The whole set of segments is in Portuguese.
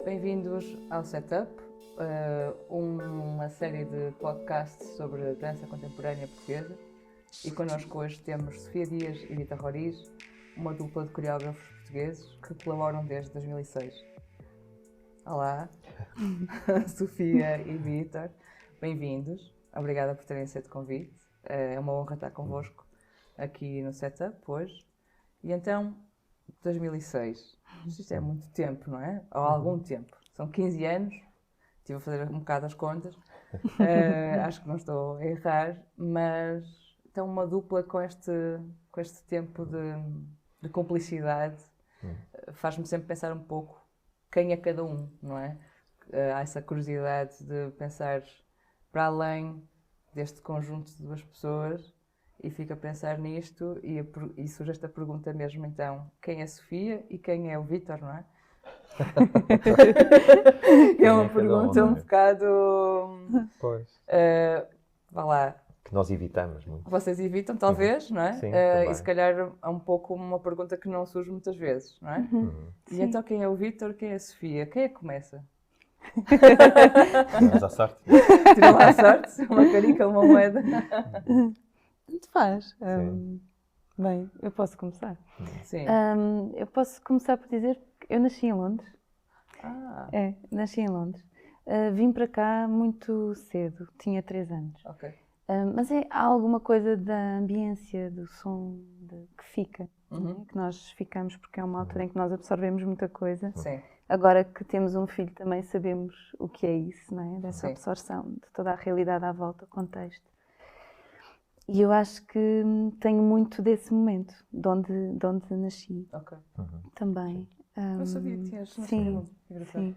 Bem-vindos ao Setup, uma série de podcasts sobre dança contemporânea portuguesa. E connosco hoje temos Sofia Dias e Vítor Roriz, uma dupla de coreógrafos portugueses que colaboram desde 2006. Olá, Sofia e Vítor, bem-vindos. Obrigada por terem aceito o convite. É uma honra estar convosco aqui no Setup hoje. E então, 2006. Isto é muito tempo, não é? Ou algum tempo. São 15 anos. Estive a fazer um bocado as contas. Acho que não estou a errar. Mas então uma dupla com este tempo de cumplicidade faz-me sempre pensar um pouco quem é cada um, não é? Há essa curiosidade de pensar para além deste conjunto de duas pessoas. E fico a pensar nisto e surge esta pergunta mesmo, então, quem é a Sofia e quem é o Vítor, não é? É uma pergunta um bocado... Pois. Vá lá. Que nós evitamos muito. Vocês evitam, talvez, não é? Sim, e se calhar é um pouco uma pergunta que não surge muitas vezes, não é? E então, quem é o Vítor, quem é a Sofia? Quem é que começa? Tiramos à sorte. Tiram à sorte? Uma carica, uma moeda? Tanto faz. Bem, eu posso começar. Sim. Eu posso começar por dizer que eu nasci em Londres. Nasci em Londres. Vim para cá muito cedo, tinha 3 anos. Ok. Mas há alguma coisa da ambiência, do som que fica, que nós ficamos, porque é uma altura em que nós absorvemos muita coisa. Sim. Agora que temos um filho também sabemos o que é isso, não é? Dessa Sim. absorção de toda a realidade à volta, o contexto. E eu acho que tenho muito desse momento, de onde nasci. Ok. Também. Não sabia que tinhas nascido. Sim, Engraçado. sim.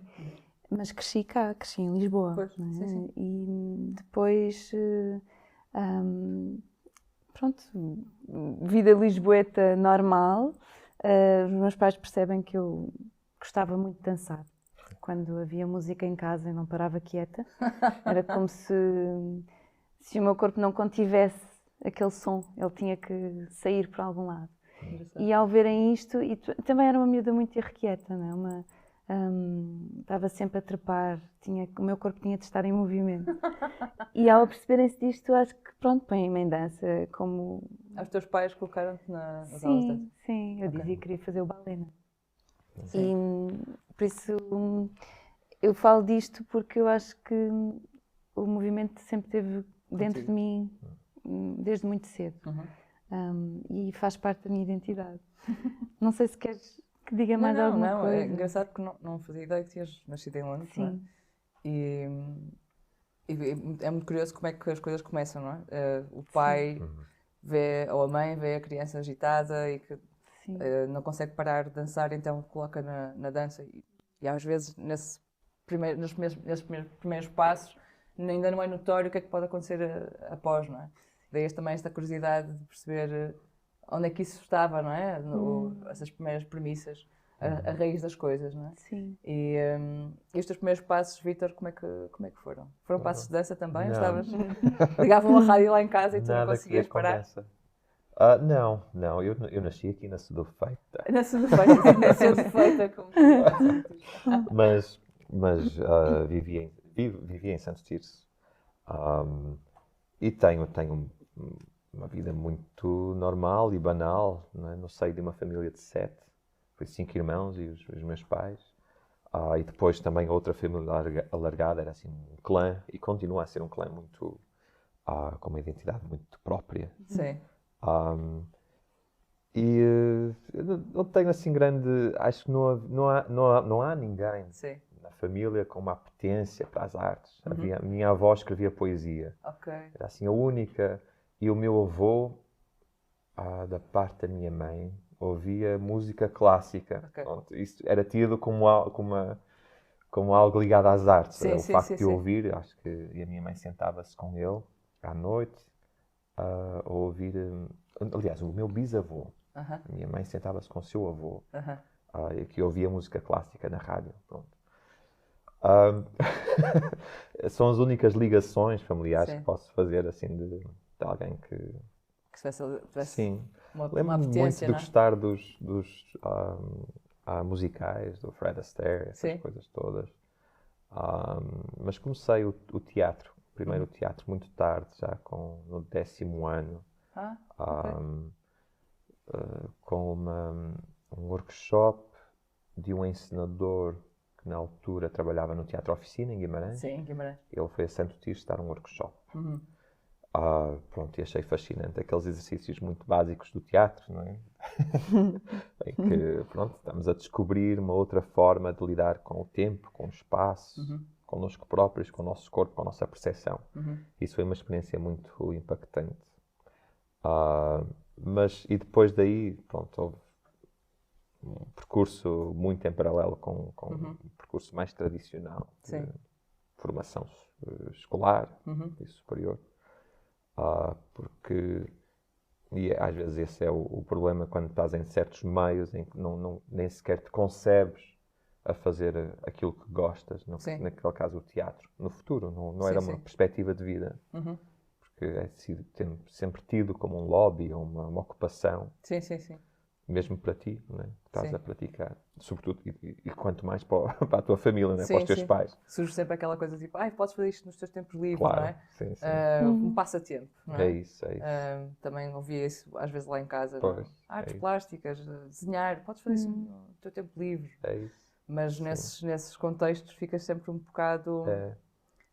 Mas cresci cá, cresci em Lisboa. Pois, não é? sim. E depois, pronto, vida lisboeta normal. Os meus pais percebem que eu gostava muito de dançar. Quando havia música em casa eu não parava quieta. Era como se o meu corpo não contivesse aquele som, ele tinha que sair para algum lado. E ao verem isto, e também era uma miúda muito irrequieta, não é? Estava sempre a trepar, o meu corpo tinha de estar em movimento. E ao perceberem-se disto, acho que pronto, põem-me em dança como... Os teus pais colocaram-te nas aulas de dança? Sim, eu dizia que queria fazer o balé. Sim. E por isso eu falo disto porque eu acho que o movimento sempre esteve dentro de mim desde muito cedo. E faz parte da minha identidade. Não sei se queres que diga mais alguma coisa. É engraçado porque não fazia ideia que tinhas nascido em Londres, não é? Sim. E é muito curioso como é que as coisas começam, não é? O pai vê, ou a mãe vê a criança agitada e que não consegue parar de dançar, então coloca na dança. E às vezes, nesses primeiros passos, ainda não é notório o que é que pode acontecer após, não é? Daí também esta curiosidade de perceber onde é que isso estava, não é? Essas primeiras premissas, a raiz das coisas, não é? Sim. E os teus primeiros passos, Vítor, como é que foram? Foram passos de dança também? Não. Ligavam a rádio lá em casa e tu não Nada conseguias que ver com parar? dança. Não, eu nasci aqui na Sedufeita. Na Sedufeita, como Mas vivi em Santo Tirso. E tenho uma vida muito normal e banal, não é? No seio de uma família de 7, foi 5 irmãos e os meus pais. E depois também outra família alargada, era assim um clã, e continua a ser um clã muito, com uma identidade muito própria. Sim. Não tenho assim grande, acho que não há ninguém Sim. na família com uma apetência para as artes. A minha avó escrevia poesia. Ok. Era assim a única. E o meu avô, da parte da minha mãe, ouvia música clássica. Okay. Pronto, isso era tido como algo ligado às artes. Sim, o facto de sim. ouvir, acho que... E a minha mãe sentava-se com ele à noite a ouvir. Aliás, o meu bisavô, Aham, a minha mãe sentava-se com o seu avô, aham. que ouvia música clássica na rádio. Pronto. Ah, são as únicas ligações familiares Sim. que posso fazer assim de alguém que. Que tivesse Sim. uma Lembro-me muito apetência, de não é? gostar dos musicais, do Fred Astaire, essas Sim. coisas todas. Mas comecei o teatro, primeiro o teatro muito tarde, já no 10º ano, Ok. com um workshop de um encenador que na altura trabalhava no Teatro Oficina, em Guimarães. Sim, Guimarães. Ele foi a Santo Tirso dar um workshop. Uhum. Pronto, e achei fascinante aqueles exercícios muito básicos do teatro, não é? Em que, pronto, estamos a descobrir uma outra forma de lidar com o tempo, com o espaço, connosco próprios, com o nosso corpo, com a nossa percepção. Isso foi uma experiência muito impactante. E depois daí, pronto, houve um percurso muito em paralelo com um percurso mais tradicional de Sim. formação escolar e superior. Porque e às vezes esse é o problema quando estás em certos meios em que nem sequer te concebes a fazer aquilo que gostas, Sim. naquele caso o teatro. No futuro, não Sim, era sim. uma perspectiva de vida, porque é sido sempre tido como um hobby ou uma ocupação, Sim, sim, sim. mesmo para ti, não é? Que estás Sim. a praticar. Sobretudo, e quanto mais para a tua família, não é? Sim, Para os teus sim. pais. Surge sempre aquela coisa tipo, podes fazer isto nos teus tempos livres, Claro, não é? sim, sim. Um passatempo, não é? É isso. Também ouvia isso às vezes lá em casa, Pois, não? Artes isso. plásticas, desenhar, podes fazer isso no teu tempo livre. É isso. Mas nesses contextos ficas sempre um bocado É.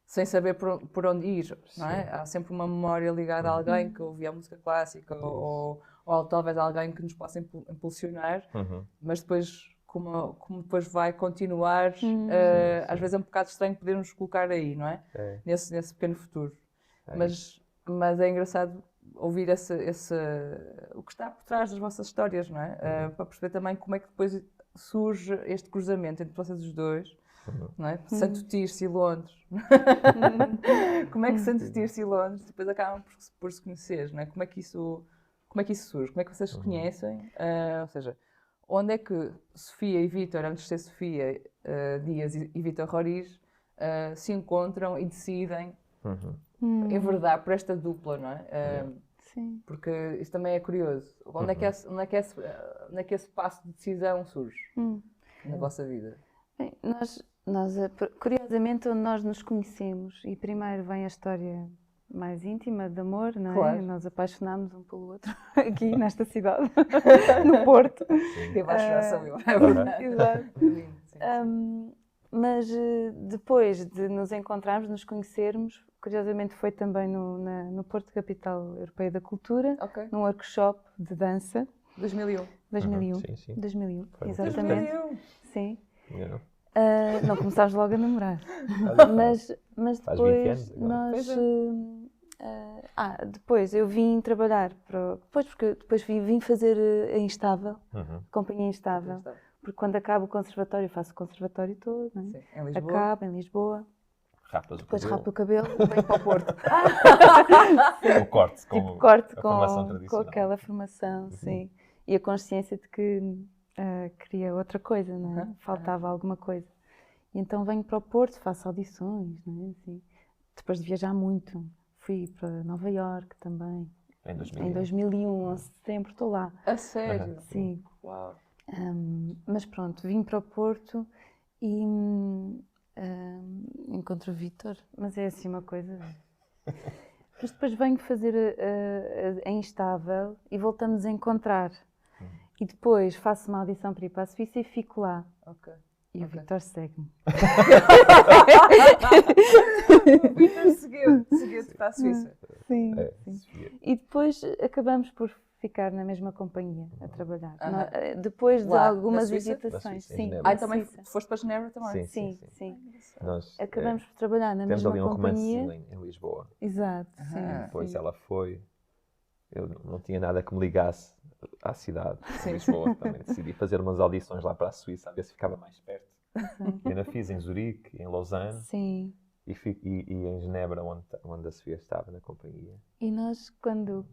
sem saber por onde ir, não é? Há sempre uma memória ligada a alguém que ouvia a música clássica ou talvez alguém que nos possa impulsionar, mas depois, como depois vai continuar, às vezes é um bocado estranho podermos colocar aí, não é? Nesse pequeno futuro. Mas é engraçado ouvir o que está por trás das vossas histórias, não é? Para perceber também como é que depois surge este cruzamento entre vocês os dois, não é? Santo Tirso e Londres. Como é que Santo Tirso e Londres depois acabam por se conhecer, não é? Como é que isso surge? Como é que vocês se conhecem? Ou seja, onde é que Sofia e Vítor, antes de ser Sofia Dias e Vítor Roriz, se encontram e decidem enverdar por esta dupla, não é? Sim. Porque isso também é curioso. Onde é que esse passo de decisão surge na vossa vida? Bem, curiosamente, onde nós nos conhecemos, e primeiro vem a história mais íntima de amor, não é? Claro. Nós apaixonámos um pelo outro aqui nesta cidade, no Porto. Quem vai chorar sou eu, é verdade. Exato. Lindo, sim. Mas depois de nos encontrarmos, nos conhecermos, curiosamente foi também no Porto, Capital Europeia da Cultura, Ok. num workshop de dança. 2001. 2001. Sim. 2001, Foi muito exatamente. 2001. Sim. Yeah. Não começámos logo a namorar. Mas Faz 20 anos depois agora. nós. Depois eu vim trabalhar porque depois vim fazer a Instável, companhia Instável. Porque quando acabo o conservatório, faço o conservatório todo, não é? Sim, em Lisboa. Acabo em Lisboa, Rapas o depois cabelo. rapo o cabelo e venho para o Porto. O corte com Tipo corte a formação com tradicional. aquela formação, sim. E a consciência de que queria outra coisa, não é? Faltava alguma coisa. E então venho para o Porto, faço audições, não é? Assim. Depois de viajar muito, fui para Nova Iorque também. Em 2001, em setembro, estou lá. A sério? Sim. Uau. Mas pronto, vim para o Porto e encontro o Vítor, mas é assim uma coisa. Mas depois venho fazer a Instável e voltamos a encontrar. E depois faço uma audição para ir para a Suíça e fico lá. Ok. E o Vítor segue-me. O Vítor seguiu-te para a Suíça. Sim, É, sim. Sofia. E depois acabamos por ficar na mesma companhia a trabalhar. Aham. Depois de Lá, algumas na Suíça? hesitações. Na Suíça, em Sim, Genebra. na Também Suíça. foste para Genebra também? Sim, sim. Nós Acabamos por trabalhar na temos mesma ali um companhia. romancezinho em Lisboa. Exato, sim. Depois sim. ela foi. Eu não tinha nada que me ligasse à cidade, Sim. em Lisboa. Também decidi fazer umas audições lá para a Suíça, a ver se ficava mais perto. E ainda fiz em Zurique, em Lausanne. Sim. e em Genebra, onde a Sofia estava na companhia. E nós, quando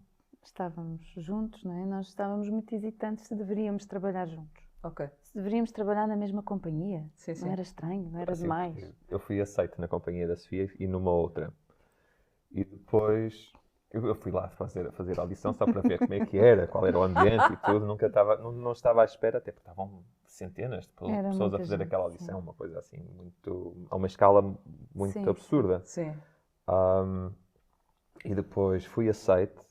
estávamos juntos, não é? Nós estávamos muito hesitantes se deveríamos trabalhar juntos. Ok. Se deveríamos trabalhar na mesma companhia. Sim, sim. Não era estranho, não era Assim, demais. eu fui aceito na companhia da Sofia e numa outra. E depois eu fui lá fazer audição só para ver como é que era, qual era o ambiente e tudo. Nunca estava, não estava à espera, até porque estavam centenas de Era pessoas a muita fazer gente, aquela audição, uma coisa assim, a uma escala muito Sim, absurda. Sim. E depois fui aceito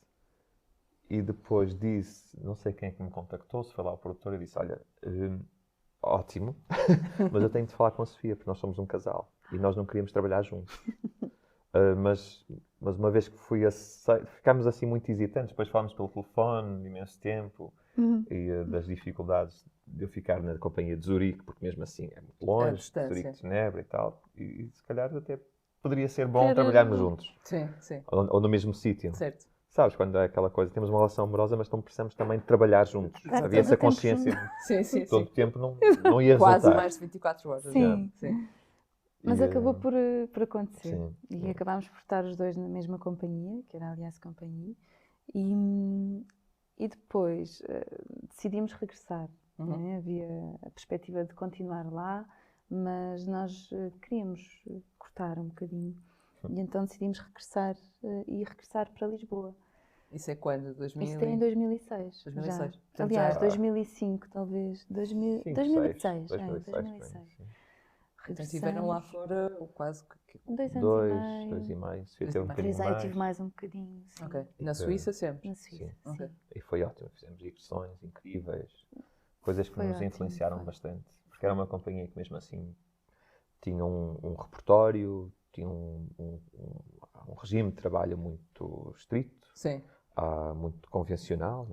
e depois disse, não sei quem é que me contactou, se foi lá o produtor, e disse, olha, ótimo, mas eu tenho de falar com a Sofia, porque nós somos um casal e nós não queríamos trabalhar juntos. Mas uma vez que fui aceito, ficámos assim muito hesitantes, depois falámos pelo telefone imenso tempo e das dificuldades de eu ficar na companhia de Zurique, porque mesmo assim é muito longe, distância. Zurique de Genebra e tal, e se calhar até poderia ser bom Era trabalharmos bom. juntos, Sim, sim. ou no mesmo sítio. Certo. Sabes, quando é aquela coisa, temos uma relação amorosa, mas não precisamos também de trabalhar juntos. Estar Havia essa todo o tempo consciência, Sim, sim, todo o sim. tempo não ia Quase resultar. mais de 24 horas. Sim. Sim. Mas E, acabou por acontecer. sim. E acabámos por estar os dois na mesma companhia, que era a Aliás Companhia. E depois decidimos regressar. Né? Havia a perspectiva de continuar lá, mas nós queríamos cortar um bocadinho. E então decidimos regressar e regressar para Lisboa. Isso é quando? 2000? Isto é em 2006. 2006. Já. Portanto, Aliás, já- 2005 talvez. 2006. 2006. Sim. Então estiveram lá fora quase que 2 anos e Dois meio. e meio. Sofia Dois teve e um meio. bocadinho Depois aí eu mais. tive mais um bocadinho. Sim. Ok. Na E Suíça sempre? Na Suíça. Sim. Sim. Ok. E foi ótimo. Fizemos excursões incríveis. Coisas que Foi nos ótimo, influenciaram foi. bastante. Porque era uma companhia que mesmo assim tinha um repertório, tinha um regime de trabalho muito estrito. Sim. Muito convencional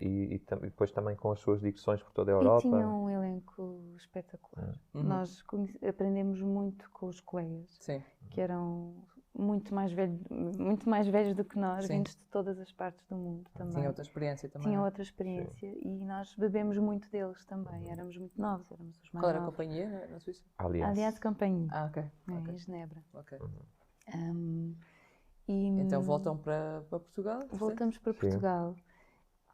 e depois também com as suas digressões por toda a Europa. E tinha um elenco espetacular. Nós aprendemos muito com os colegas, Sim. que eram muito mais velhos do que nós, Sim. vindos de todas as partes do mundo também. Tinha outra experiência também. Tinham outra experiência e nós bebemos muito deles também. Éramos muito novos, éramos os mais Qual era a novos. companhia na Suíça? Aliás, Companhia, Ah, ok. em Genebra. Ok. E Então voltam para Portugal? portanto? voltamos para Sim. Portugal.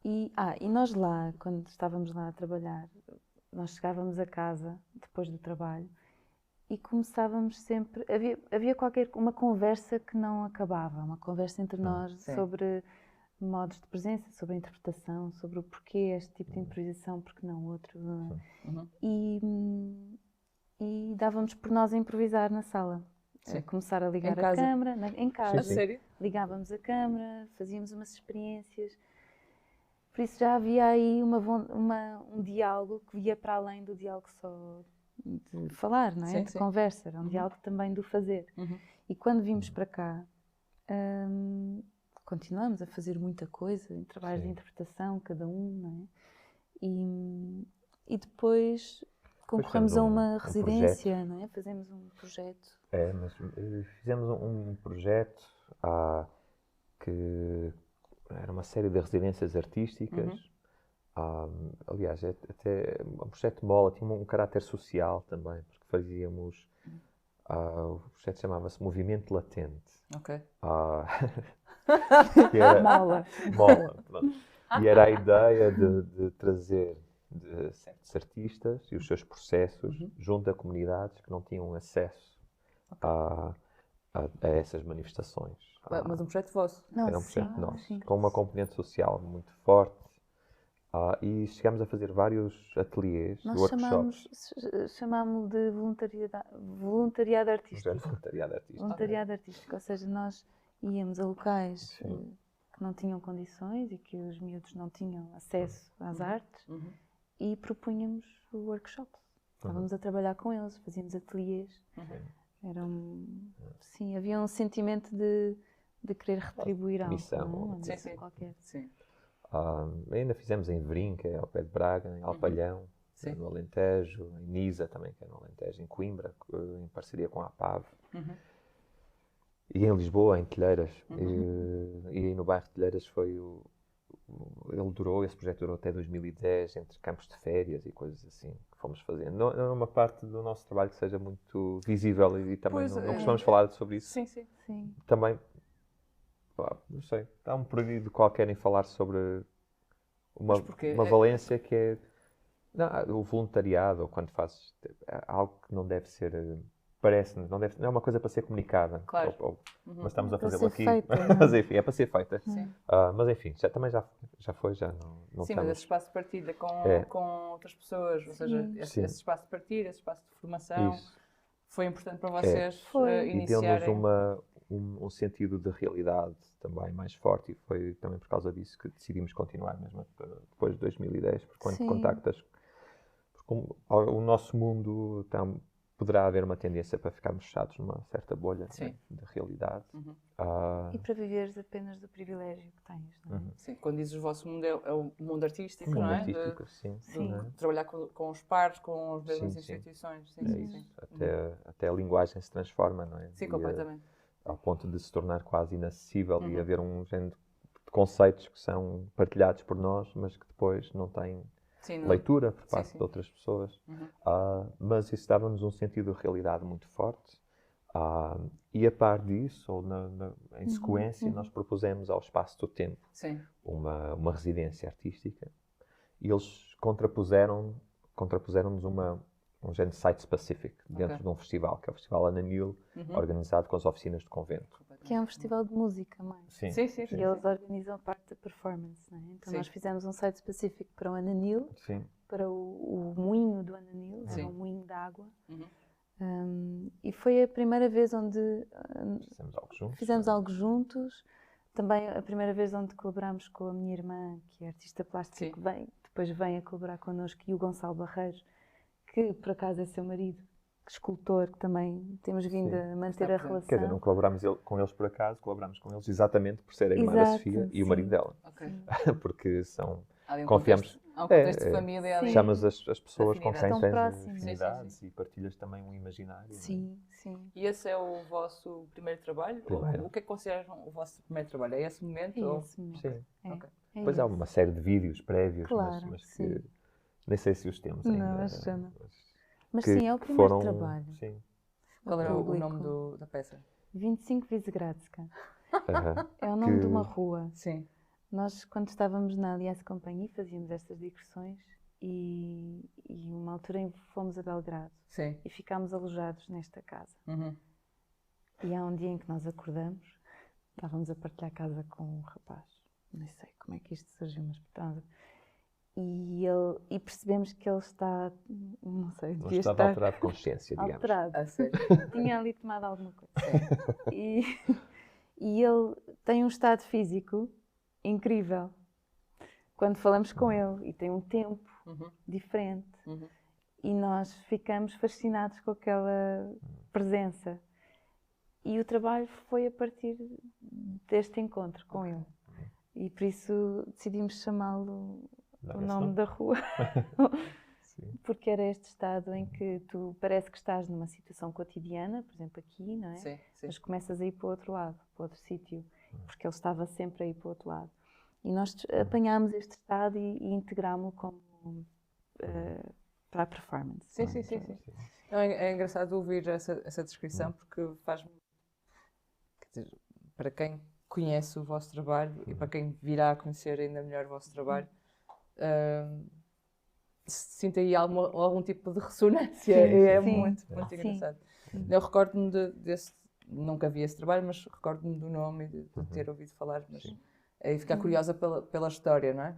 E nós lá, quando estávamos lá a trabalhar, nós chegávamos a casa depois do trabalho e começávamos sempre. Havia uma conversa que não acabava, uma conversa entre nós Sim. sobre modos de presença, sobre a interpretação, sobre o porquê este tipo de improvisação, porque não outro. E dávamos por nós a improvisar na sala. Sim. Começar a ligar Em a casa? câmara, em casa. A sério? Ligávamos a câmara, fazíamos umas experiências. Por isso já havia aí um diálogo que ia para além do diálogo só de falar, não é? Sim, De sim. conversa, era um diálogo também do fazer. E quando vimos para cá, continuamos a fazer muita coisa, em trabalhos de interpretação, cada um, não é? E depois concorremos a uma residência, não é? Fazemos um projeto. Mas fizemos um projeto que era uma série de residências artísticas. Aliás, até um projeto de mola, tinha um caráter social também, porque fazíamos. O projeto chamava-se Movimento Latente. Ok. Que era, Mola. pronto. E era a ideia de trazer certos artistas e os seus processos junto a comunidades que não tinham acesso a essas manifestações. Mas um projeto vosso? Era um projeto nosso, sim. com uma componente social muito forte. E chegámos a fazer vários ateliês, Nós workshops. chamámos de voluntariado artístico. Voluntariado artístico. Voluntariado artístico, ou seja, nós íamos a locais que não tinham condições e que os miúdos não tinham acesso às artes e propunhamos workshops. Estávamos a trabalhar com eles, fazíamos ateliês. Sim, havia um sentimento de querer retribuir algo. Missão, não é? Uma sim, missão sim. qualquer. Sim. Ainda fizemos em Verim, que é ao pé de Braga, em Alpalhão, Sim. no Alentejo, em Nisa também, que é no Alentejo, em Coimbra, em parceria com a APAV. E em Lisboa, em Telheiras. E no bairro de Telheiras esse projeto durou até 2010, entre campos de férias e coisas assim. fomos fazendo. Não é uma parte do nosso trabalho que seja muito visível e também Pois, não costumamos falar sobre isso. Sim, sim. Sim. Também, pá, não sei, há um período qualquer em falar sobre Mas porquê? uma valência que é o voluntariado, ou quando fazes algo que não deve ser, parece-nos, não é uma coisa para ser comunicada. Claro. Mas estamos a Para fazê-lo ser aqui. feita, não é? Mas enfim, é para ser feita. Sim. Mas enfim, também já foi, já não Sim, mas estamos. esse espaço de partilha É. com outras pessoas, ou seja, Sim. esse Sim. espaço de partilha, esse espaço de formação, Isso. foi importante para vocês Foi. E deu-nos iniciarem. um sentido de realidade também mais forte, e foi também por causa disso que decidimos continuar, mesmo depois de 2010, porque quando Sim. contactas, porque o nosso mundo poderá haver uma tendência para ficarmos fechados numa certa bolha, Sim. né, de realidade. Uhum. E para viveres apenas do privilégio que tens, não é? Sim, quando dizes o vosso mundo é o mundo artístico, Mundo não é? artístico, sim. Sim. Não é? De trabalhar com os pares, com as mesmas Sim, sim. instituições. Sim, É sim, isso. sim. Até a linguagem se transforma, não é? Sim, E, completamente. ao ponto de se tornar quase inacessível e Uhum. haver um género de conceitos que são partilhados por nós, mas que depois não têm Sim, não- leitura por parte sim. de outras pessoas. Uhum. Mas isso dava-nos um sentido de realidade muito forte. E a par disso, ou em sequência, nós propusemos ao Espaço do Tempo Sim. uma residência artística, e eles contrapuseram-nos um género de site-specific dentro Ok. de um festival, que é o Festival Ananil, organizado com as oficinas de convento. Que é um festival de música, mais. Sim, sim, E sim. eles organizam a parte da performance, não é? Então Sim. nós fizemos um site específico para o Ananil, Sim. para o moinho do Ananil, Sim. era um moinho de água. Uhum. E foi a primeira vez onde Fizemos algo juntos. fizemos algo juntos. Também a primeira vez onde colaborámos com a minha irmã, que é artista plástica, Sim. que depois vem a colaborar connosco, e o Gonçalo Barreiros, que por acaso é seu marido, escultor, que também temos vindo Sim. a manter Está a presente. relação. Quer dizer, não colaborámos com eles por acaso, colaborámos com eles exatamente por ser a irmã da Exato, Sofia e o sim. marido dela. Ok. porque Há ali um confiamos. contexto, há um contexto de É, família ali. Sim. chamas as pessoas com Afinidades. quem Tão tens próximas. afinidades Sim. e partilhas também um imaginário. não é? Sim, sim. E esse é o vosso primeiro trabalho? Primeiro. O que é que consideram o vosso primeiro trabalho? É esse momento? É ou- esse momento. Sim. É, Ok. é Depois há esse. uma série de vídeos prévios, Claro, mas sim. que nem sei se os temos ainda. Não, acho que já não. Mas que- sim, é o que primeiro foram- trabalho. Sim. Qual era o Público. nome da peça? 25 Visegradska. Aham. É o nome de Que- uma rua. Sim. Nós, quando estávamos na Aliança Companhia, fazíamos estas digressões e uma altura em que fomos a Belgrado Sim. e ficámos alojados nesta casa. Uhum. E há um dia em que nós acordamos, estávamos a partilhar casa com um rapaz, nem sei como é que isto surgiu, mas estávamos e percebemos que ele está, não sei, Não devia estava estar alterado de consciência, digamos. alterado. A sério. Tinha ali tomado alguma coisa. E, e ele tem um estado físico incrível quando falamos com ele, e tem um tempo Uhum. diferente. Uhum. E nós ficamos fascinados com aquela presença. E o trabalho foi a partir deste encontro com ele. E por isso decidimos chamá-lo Dá o esse nome nome? da rua. Sim. Porque era este estado em que tu parece que estás numa situação cotidiana, por exemplo aqui, não é? Sim, sim. Mas começas a ir para o outro lado, para outro sítio, porque ele estava sempre a ir para o outro lado. E nós apanhámos este estado e integrámo-lo como para a performance. Sim, não é? sim, sim, sim. Não, é engraçado ouvir essa descrição porque faz-me. Quer dizer, para quem conhece o vosso trabalho e para quem virá a conhecer ainda melhor o vosso trabalho, sinto aí algum tipo de ressonância. Sim, É sim. muito Sim. engraçado. Eu recordo-me desse. Nunca vi esse trabalho, mas recordo-me do nome e de ter ouvido falar. Mas aí ficar curiosa pela história, não é?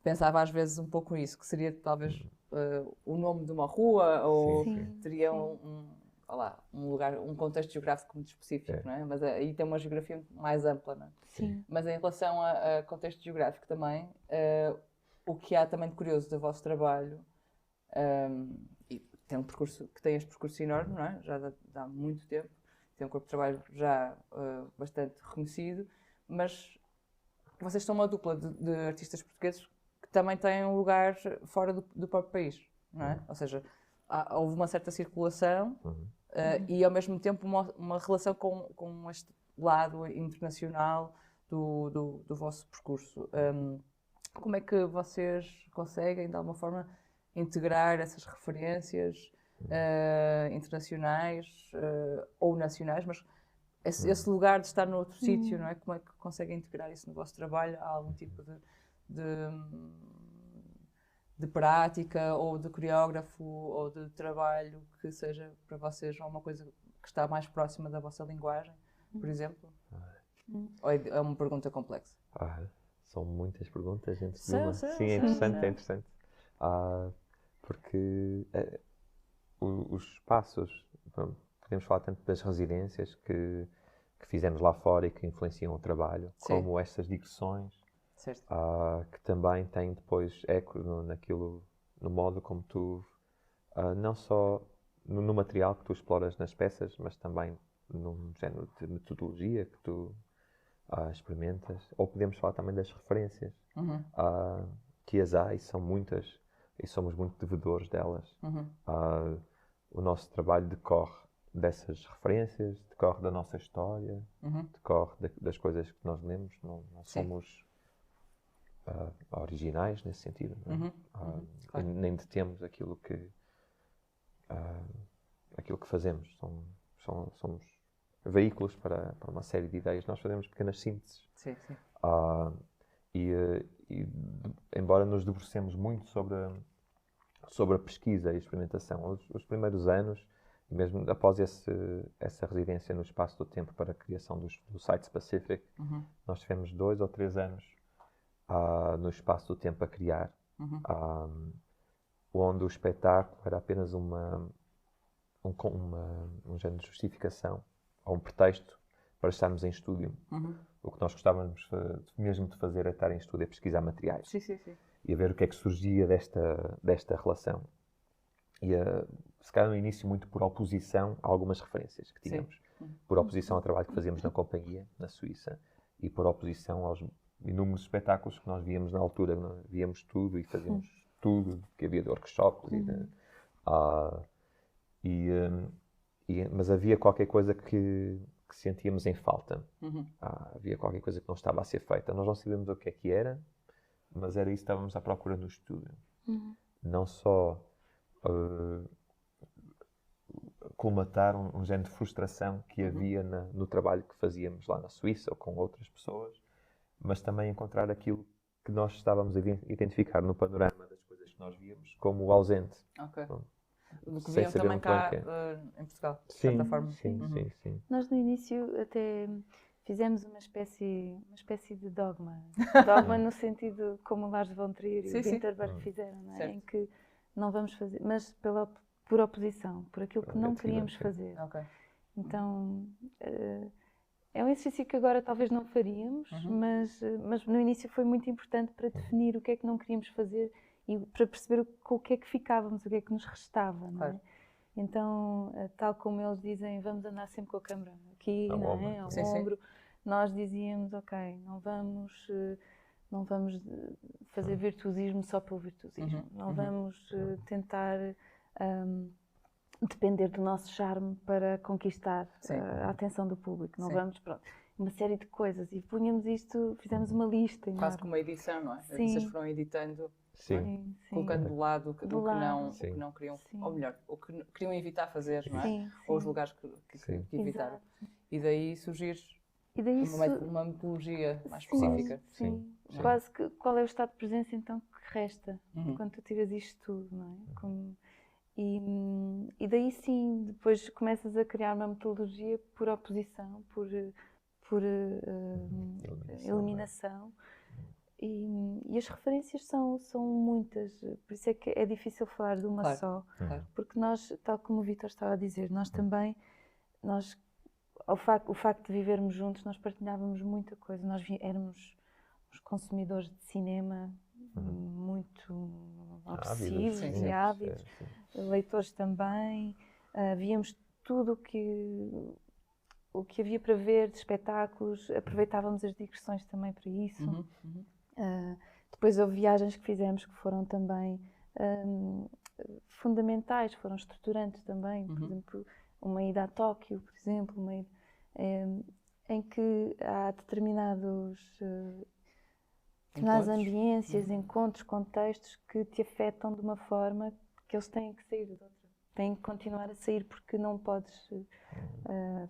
Pensava às vezes um pouco isso, que seria talvez o nome de uma rua ou Sim. teria um lugar, um contexto geográfico muito específico, não é? Mas aí tem uma geografia mais ampla, não é? Sim. Mas em relação a contexto geográfico também, o que há também de curioso do vosso trabalho, e tem um percurso que tem este percurso enorme, não é? Já há muito tempo, tem um corpo de trabalho já bastante reconhecido, mas vocês são uma dupla de artistas portugueses que também têm um lugar fora do próprio país, não é? Ou seja, houve uma certa circulação e ao mesmo tempo uma relação com este lado internacional do vosso percurso. Como é que vocês conseguem, de alguma forma, integrar essas referências internacionais ou nacionais, mas esse lugar de estar noutro sítio, não é? Como é que conseguem integrar isso no vosso trabalho? Há algum tipo de prática ou de coreógrafo ou de trabalho que seja para vocês uma coisa que está mais próxima da vossa linguagem, por exemplo? Ou é uma pergunta complexa? São muitas perguntas dentro de São, uma. são, Sim, é são, interessante, são. é interessante. Porque os espaços, podemos falar tanto das residências que fizemos lá fora e que influenciam o trabalho, Sim. como estas digressões, Certo. que também têm depois eco no modo como tu, não só no material que tu exploras nas peças, mas também num género de metodologia que tu experimentas. Ou podemos falar também das referências, que as há e são muitas, e somos muito devedores delas. O nosso trabalho decorre dessas referências, decorre da nossa história, decorre das coisas que nós lemos. Não somos originais nesse sentido, não é? Claro. Nem detemos aquilo que fazemos. Somos veículos para uma série de ideias. Nós fazemos pequenas sínteses. Sim, sim. Embora nos debrucemos muito sobre a pesquisa e a experimentação, os primeiros anos, mesmo após essa residência no Espaço do Tempo para a criação do Site Pacific, nós tivemos 2 ou 3 anos no Espaço do Tempo a criar, onde o espetáculo era apenas um género de justificação ou um pretexto para estarmos em estúdio. O que nós gostávamos mesmo de fazer é estar em estúdio, é pesquisar materiais. Sim, sim, sim. E a ver o que é que surgia desta relação. E se calhar no início muito por oposição a algumas referências que tínhamos. Por oposição ao trabalho que fazíamos na companhia, na Suíça, e por oposição aos inúmeros espetáculos que nós víamos na altura. Nós víamos tudo e fazíamos tudo que havia de workshops. Mas havia qualquer coisa que sentíamos em falta. Havia qualquer coisa que não estava a ser feita. Nós não sabíamos o que era, mas era isso que estávamos à procura no estúdio. Não só colmatar um género de frustração que havia no trabalho que fazíamos lá na Suíça ou com outras pessoas, mas também encontrar aquilo que nós estávamos a identificar no panorama das coisas que nós víamos como o ausente. Ok. Do que Sem viam saber também muito cá bem em Portugal, de certa forma. Sim. Nós no início até fizemos uma espécie de dogma. Dogma no sentido como o Lars von Trier e o Winterberg fizeram, não é? Certo. Em que não vamos fazer, mas por oposição, por aquilo que não queríamos fazer. Ok. Então é um exercício que agora talvez não faríamos, mas no início foi muito importante para definir o que é que não queríamos fazer e para perceber com o que é que ficávamos, o que é que nos restava, não é? Claro. Então, tal como eles dizem, vamos andar sempre com a câmara aqui, não é? Ao Sim, ombro. Nós dizíamos, ok, não vamos fazer virtuosismo só pelo virtuosismo. Não vamos tentar depender do nosso charme para conquistar a atenção do público. Não vamos, pronto. Uma série de coisas. E punhamos isto, fizemos uma lista. Quase como uma edição, não é? Sim. Vocês foram editando, Sim. colocando do lado o que não queriam, Sim. ou melhor, o que queriam evitar fazer, não é? Sim. Ou os lugares que evitaram. Exato. E daí surgir uma metodologia mais específica. Sim. Quase que qual é o estado de presença então que resta quando tu tiras isto tudo, não é? E daí sim, depois começas a criar uma metodologia por oposição, por eliminação. E as referências são muitas, por isso é que é difícil falar de uma só, porque nós, tal como o Vítor estava a dizer, nós também, o facto de vivermos juntos, nós partilhávamos muita coisa, nós éramos uns consumidores de cinema muito obsessivos e ávidos, leitores também, víamos tudo o que havia para ver de espetáculos, aproveitávamos as digressões também para isso. Depois houve viagens que fizemos que foram também fundamentais, foram estruturantes também. Por exemplo, uma ida a Tóquio, por exemplo, em que há determinados nas Encontros. ambiências, encontros, contextos que te afetam de uma forma que eles têm que sair de outra. Têm que continuar a sair porque não podes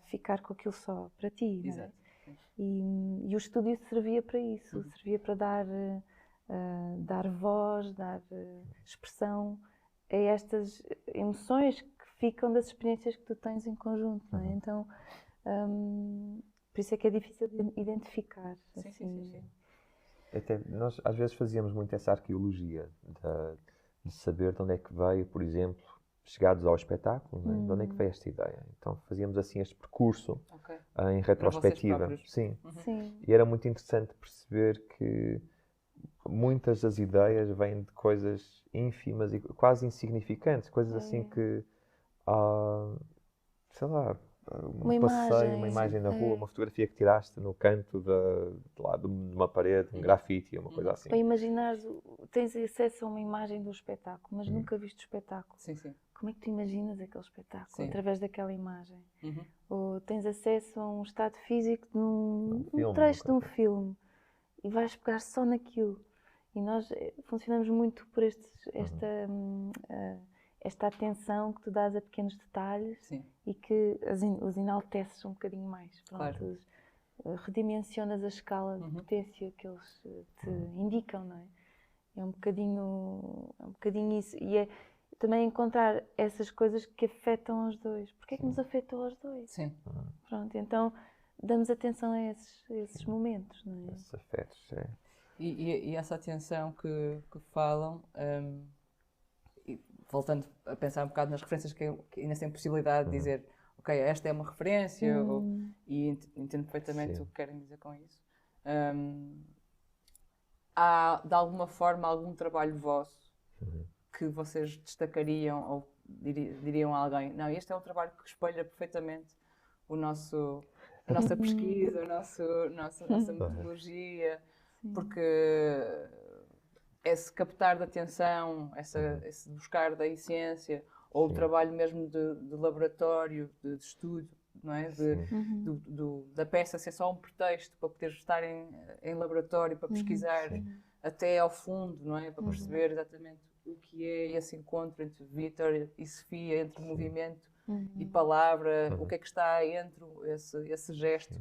ficar com aquilo só para ti, não é? Exato. E o estúdio servia para isso, servia para dar voz, dar expressão a estas emoções que ficam das experiências que tu tens em conjunto, não é? Então, por isso é que é difícil de identificar. Sim, assim. sim. Até nós às vezes fazíamos muito essa arqueologia de saber de onde é que veio, por exemplo, chegados ao espetáculo, né? De onde é que veio esta ideia. Então fazíamos assim este percurso Ok. em retrospectiva. próprios. Sim. Sim, E era muito interessante perceber que muitas das ideias vêm de coisas ínfimas e quase insignificantes, coisas assim que, sei lá, Uma um passeio, uma imagem, imagem na rua, uma fotografia que tiraste no canto de uma parede, um grafite, uma coisa assim. para imaginares, tens acesso a uma imagem do espetáculo, mas nunca viste o espetáculo. Sim, sim. Como é que tu imaginas aquele espetáculo? Sim. Através daquela imagem. Uhum. Ou tens acesso a um estado físico de um filme, trecho de um uma coisa. filme e vais pegar só naquilo. E nós funcionamos muito por esta atenção que tu dás a pequenos detalhes Sim. e que os enalteces um bocadinho mais. Pronto, Claro. redimensionas a escala de potência que eles te indicam, não é? É um bocadinho isso. E é também encontrar essas coisas que afetam os dois. Porquê é que nos afetam aos dois? Sim. Pronto, então damos atenção a esses momentos, não é? Esses afetos, é. E essa atenção que falam, e voltando a pensar um bocado nas referências que ainda sem possibilidade de dizer, ok, esta é uma referência, e entendo perfeitamente Sim. o que querem dizer com isso. Há, de alguma forma, algum trabalho vosso que vocês destacariam ou diriam a alguém, não, este é um trabalho que espelha perfeitamente a nossa pesquisa, nossa metodologia, porque esse captar da atenção, esse buscar da essência, ou o trabalho mesmo de laboratório, de estudo, não é? Da peça ser só um pretexto para poder estar em laboratório, para pesquisar até ao fundo, não é? Para perceber exatamente o que é esse encontro entre Vítor e Sofia, entre movimento e palavra, o que é que está entre esse gesto,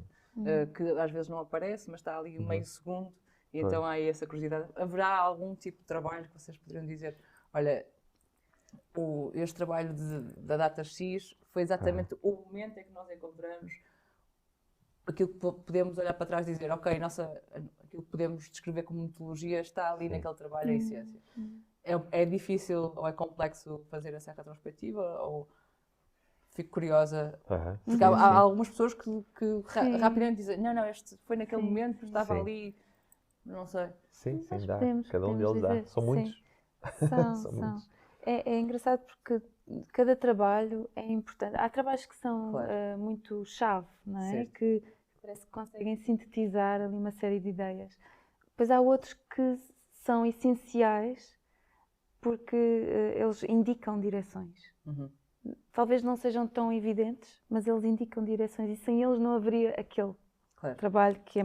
que às vezes não aparece, mas está ali meio segundo, e então há essa curiosidade. Haverá algum tipo de trabalho que vocês poderiam dizer, olha, este trabalho da data X foi exatamente o momento em que nós encontramos aquilo que podemos olhar para trás e dizer, ok, aquilo que podemos descrever como metodologia está ali naquele trabalho, a essência. É difícil ou é complexo fazer essa retrospectiva? Ou fico curiosa? Porque há algumas pessoas que rapidamente dizem, não, este foi naquele momento, estava ali, não sei. Sim, Nós dá. podemos Cada um deles dá. dizer, São sim. muitos. São. muitos. É engraçado porque cada trabalho é importante. Há trabalhos que são Claro. muito chave, não é? Certo. Que parece que conseguem sintetizar ali uma série de ideias. Depois há outros que são essenciais porque eles indicam direções. Talvez não sejam tão evidentes, mas eles indicam direções e sem eles não haveria aquele trabalho que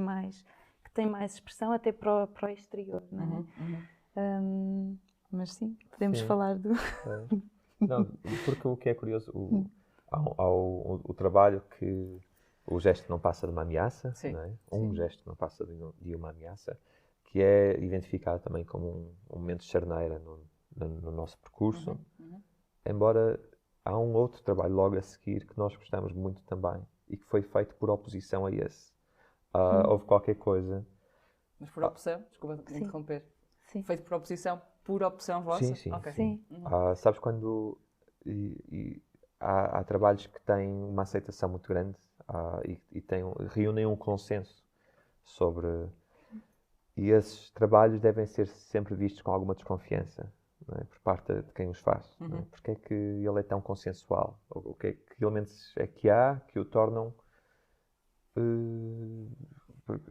tem mais expressão até para o exterior, não é? Mas sim, podemos falar do... Não, porque o que é curioso, há o trabalho que o gesto não passa de uma ameaça, não é? Gesto não passa de uma ameaça, que é identificado também como um momento de charneira no nosso percurso, embora há um outro trabalho logo a seguir que nós gostamos muito também e que foi feito por oposição a esse. Houve qualquer coisa... Mas por opção, desculpa interromper, feito por opção vossa? Sim. Okay. Sim. Sabes quando há trabalhos que têm uma aceitação muito grande e reúnem um consenso sobre... E esses trabalhos devem ser sempre vistos com alguma desconfiança, não é? Por parte de quem os faz. Não é? Porque é que ele é tão consensual? Que elementos é que há que o tornam...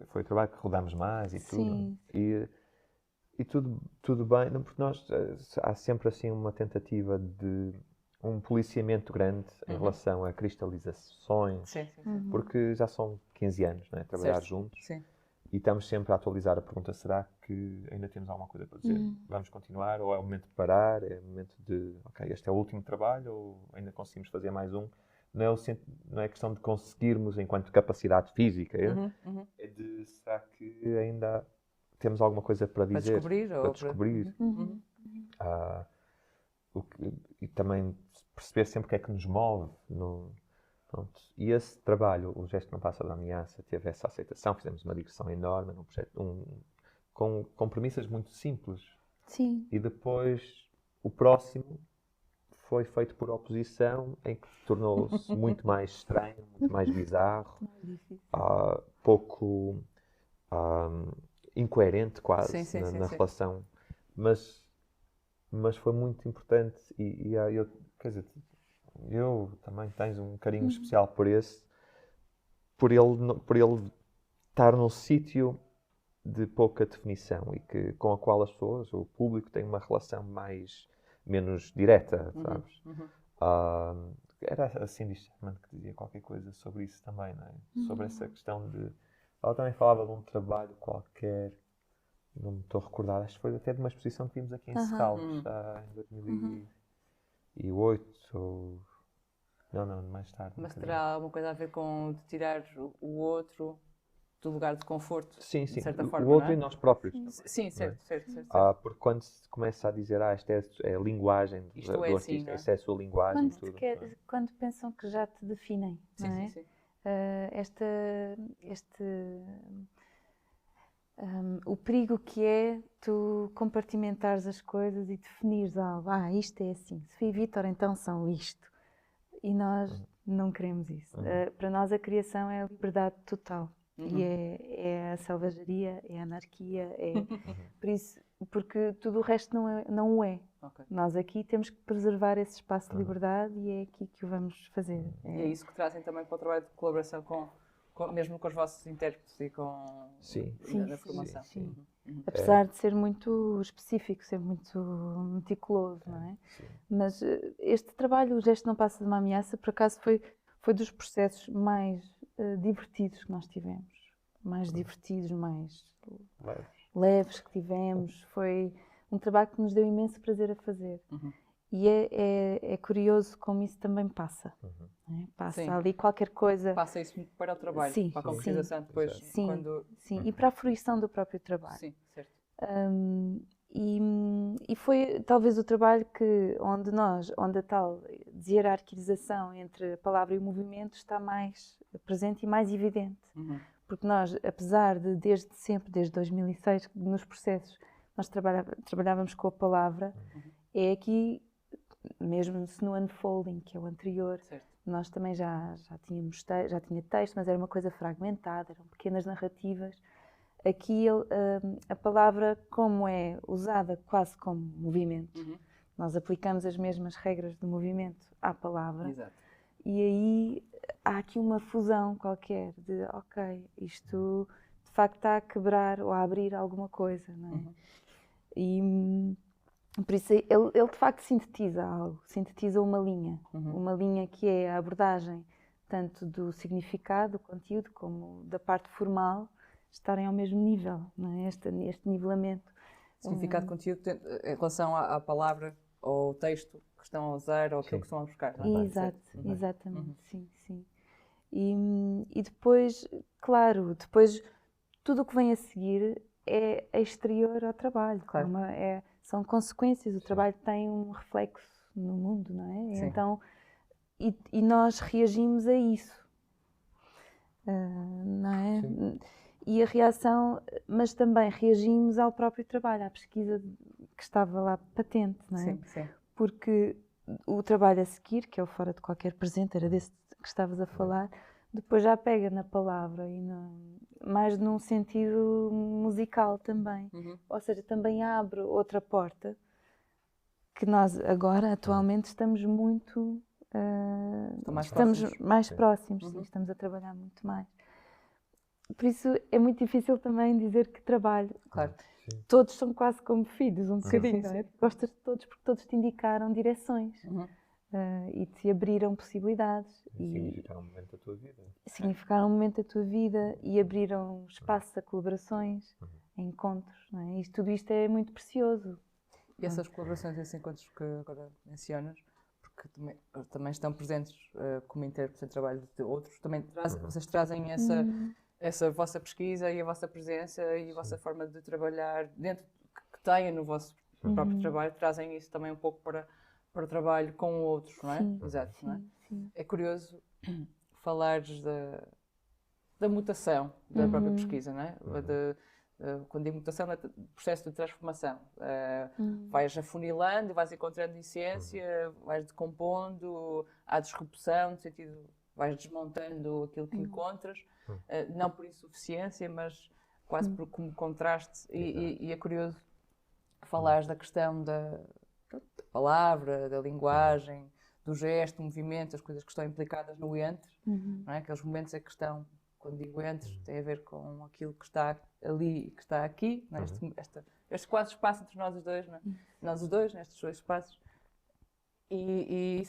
foi o trabalho que rodámos mais e tudo. E tudo bem, não, porque há sempre assim uma tentativa de um policiamento grande em relação a cristalizações, porque já são 15 anos, não é? Trabalhar juntos. Sim. E estamos sempre a atualizar a pergunta, será que ainda temos alguma coisa para dizer? Vamos continuar ou é o momento de parar? É o momento de, ok, este é o último trabalho ou ainda conseguimos fazer mais um? Não é questão de conseguirmos enquanto capacidade física, é de, será que ainda temos alguma coisa para dizer? Para descobrir. E também perceber sempre o que é que nos move. Pronto. E esse trabalho, o Gesto Não Passa da Ameaça, teve essa aceitação, fizemos uma digressão enorme num projeto, com premissas muito simples. Sim. E depois o próximo foi feito por oposição, em que tornou-se muito mais estranho, muito mais bizarro, pouco incoerente quase na relação. Mas foi muito importante quer dizer, eu também tenho um carinho especial por ele estar num sítio de pouca definição e que, com a qual as pessoas, o público, tem uma relação menos direta, sabes? Era a Cindy Sherman que dizia qualquer coisa sobre isso também, não é? Sobre essa questão de... Ela também falava de um trabalho qualquer, não me estou a recordar, acho que foi até de uma exposição que vimos aqui em Serralves, em 2008, ou... Não, mais tarde. Mas terá alguma coisa a ver com de tirar o outro do lugar de conforto? Sim, de certa forma, o outro não é? e nós próprios. Sim, certo. Porque quando se começa a dizer, esta é a linguagem Isto do é artista, assim, não é? essa é a sua linguagem, Quando pensam que já te definem, não é? Sim. O perigo que é tu compartimentares as coisas e definires algo. Isto é assim. Sofia e Vítor então são isto. E nós não queremos isso. Para nós a criação é a liberdade total. E é a selvageria, é a anarquia, por isso, porque tudo o resto não o é. Okay. Nós aqui temos que preservar esse espaço de liberdade e é aqui que o vamos fazer. E é isso que trazem também para o trabalho de colaboração mesmo com os vossos intérpretes e na formação. Sim. Apesar de ser muito específico, ser muito meticuloso, não é? Sim. Mas este trabalho, o Gesto Não Passa de uma Ameaça, por acaso foi dos processos mais divertidos que nós tivemos. Mais divertidos, mais leves que tivemos. Foi um trabalho que nos deu imenso prazer a fazer. E é curioso como isso também passa. Não é? Passa ali qualquer coisa. Passa isso para o trabalho, para a concretização depois. Sim, e para a fruição do próprio trabalho. Sim, certo. E foi talvez o trabalho onde a tal hierarquização entre a palavra e o movimento está mais presente e mais evidente. Porque nós, apesar de desde sempre, desde 2006, nos processos, nós trabalhávamos com a palavra, é aqui, mesmo se no unfolding, que é o anterior, certo. Nós também já tinha texto, mas era uma coisa fragmentada, eram pequenas narrativas. Aqui a palavra, como é usada quase como movimento, nós aplicamos as mesmas regras do movimento à palavra. Exato. E aí há aqui uma fusão qualquer de, ok, isto de facto está a quebrar ou a abrir alguma coisa, não é? E por isso ele de facto sintetiza algo, sintetiza uma linha que é a abordagem tanto do significado, do conteúdo, como da parte formal, estarem ao mesmo nível, não é? Este nivelamento. Significado, conteúdo, em relação à palavra ou ao texto que estão a usar ou aquilo que estão a buscar. Não é? Exatamente, sim. E depois, claro, tudo o que vem a seguir é exterior ao trabalho. Claro. São consequências, o trabalho tem um reflexo no mundo, não é? Sim. Então, e nós reagimos a isso, não é? Sim. E a reação, mas também reagimos ao próprio trabalho, à pesquisa que estava lá patente, não é? Sim. Porque o trabalho a seguir, que é o Fora de Qualquer Presente, era desse que estavas a falar, depois já pega na palavra e mais num sentido musical também. Ou seja, também abre outra porta que nós agora, atualmente, estamos muito... mais próximos, sim, estamos a trabalhar muito mais. Por isso é muito difícil também dizer que trabalho. Claro. Todos são quase como filhos, um bocadinho, não é? Gostas de todos porque todos te indicaram direções. e te abriram possibilidades. Significar um momento da tua vida. Significaram um momento da tua vida e abriram espaço a colaborações, a encontros, não é? Tudo isto é muito precioso. E essas colaborações, esses encontros que agora mencionas, porque também estão presentes como intérpretes em trabalho de outros, também vocês trazem essa vossa pesquisa e a vossa presença e a vossa forma de trabalhar dentro que tenham no vosso próprio trabalho, trazem isso também um pouco para o trabalho com outros, não é? Sim, Exato, sim, não é? sim. É curioso falares da mutação da própria pesquisa, não é? Quando digo mutação, é processo de transformação. Vais afunilando e vais encontrando essência, vais decompondo, há disrupção, no sentido, vais desmontando aquilo que encontras, não por insuficiência, mas quase como contraste. E é curioso falares da questão da palavra, da linguagem, do gesto, do movimento, as coisas que estão implicadas no entre, não é? Aqueles momentos em que estão, quando digo entre, tem a ver com aquilo que está ali e que está aqui, não é? Este quase espaço entre nós os dois, não é? Nós os dois, nestes dois espaços. E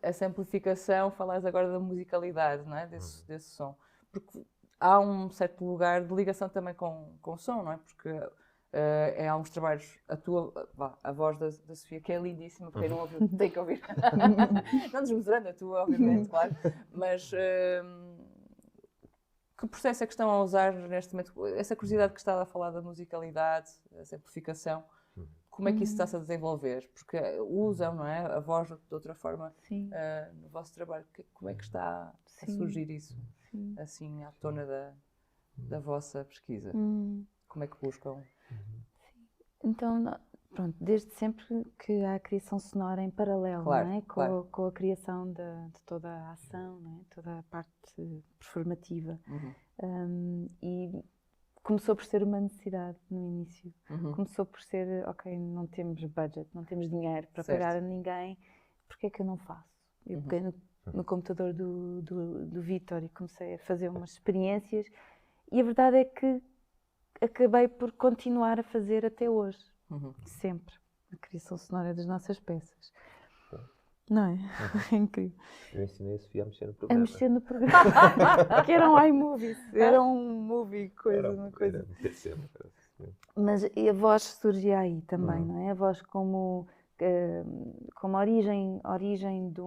essa amplificação, falares agora da musicalidade, não é? Desse som. Porque há um certo lugar de ligação também com o som, não é? Porque há uns trabalhos, a voz da Sofia, que é lindíssima, para quem não ouviu, tem que ouvir. Não desmesurando a tua, obviamente, claro. Mas que processo é que estão a usar neste momento? Essa curiosidade que estava a falar da musicalidade, essa amplificação, como é que isso está-se a desenvolver? Porque usam, não é? A voz de outra forma no vosso trabalho. Como é que está a surgir isso, assim, à tona da vossa pesquisa? Como é que buscam? Então, pronto, desde sempre que há a criação sonora em paralelo, Claro, não é? claro. Com a criação de toda a ação, não é? Toda a parte performativa. E começou por ser uma necessidade no início. Começou por ser, ok, não temos budget, não temos dinheiro para pagar a ninguém, porque é que eu não faço? Eu peguei no computador do Vítor e comecei a fazer umas experiências e a verdade é que acabei por continuar a fazer até hoje. Sempre. A criação sonora das nossas peças. Não é? É incrível. Eu ensinei a Sofia a mexer no A programa. mexer no programa. Que era um iMovie. Era um movie, uma coisa. Era sempre. Mas a voz surgia aí também, não é? A voz como origem de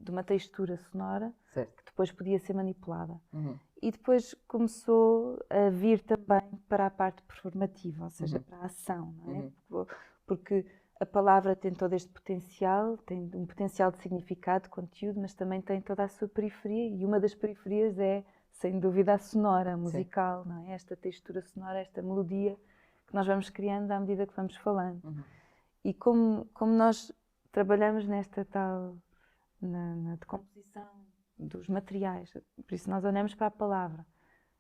uma textura sonora que depois podia ser manipulada. E depois começou a vir também para a parte performativa, ou seja, para a ação, não é? Porque a palavra tem todo este potencial, tem um potencial de significado, de conteúdo, mas também tem toda a sua periferia, e uma das periferias é, sem dúvida, a sonora, a musical, não é? Esta textura sonora, esta melodia que nós vamos criando à medida que vamos falando. E como nós trabalhamos nesta tal, na decomposição dos materiais, por isso nós olhamos para a palavra,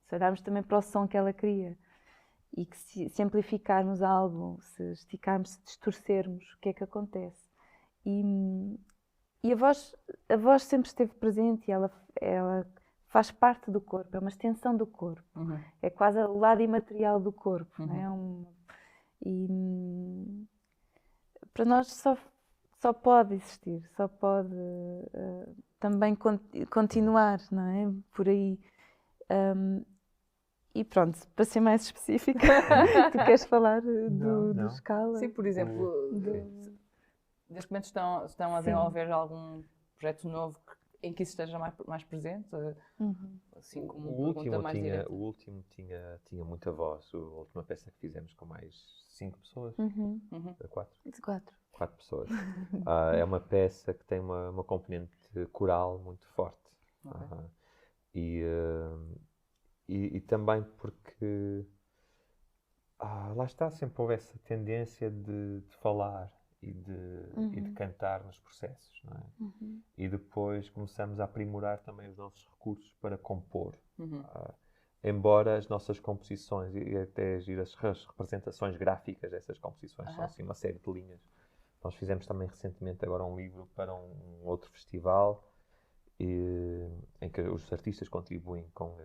se olharmos também para o som que ela cria, e que se amplificarmos algo, se esticarmos, se distorcermos, o que é que acontece? E a voz sempre esteve presente e ela faz parte do corpo, é uma extensão do corpo, é quase o lado imaterial do corpo, não é? E para nós só pode existir, só pode também continuar, não é? Por aí. E pronto, para ser mais específica, tu queres falar do Scala? Sim, por exemplo, neste momento estão a desenvolver algum projeto novo em que isso esteja mais presente? Assim como o último tinha muita voz. A última peça que fizemos com mais 5 pessoas, 4 pessoas. É uma peça que tem uma componente coral muito forte. E também porque lá está, sempre houve essa tendência de falar e de cantar nos processos, não é? E depois começamos a aprimorar também os nossos recursos para compor. Embora as nossas composições e até as representações gráficas dessas composições são assim uma série de linhas. Nós fizemos também recentemente agora um livro para um outro festival em que os artistas contribuem com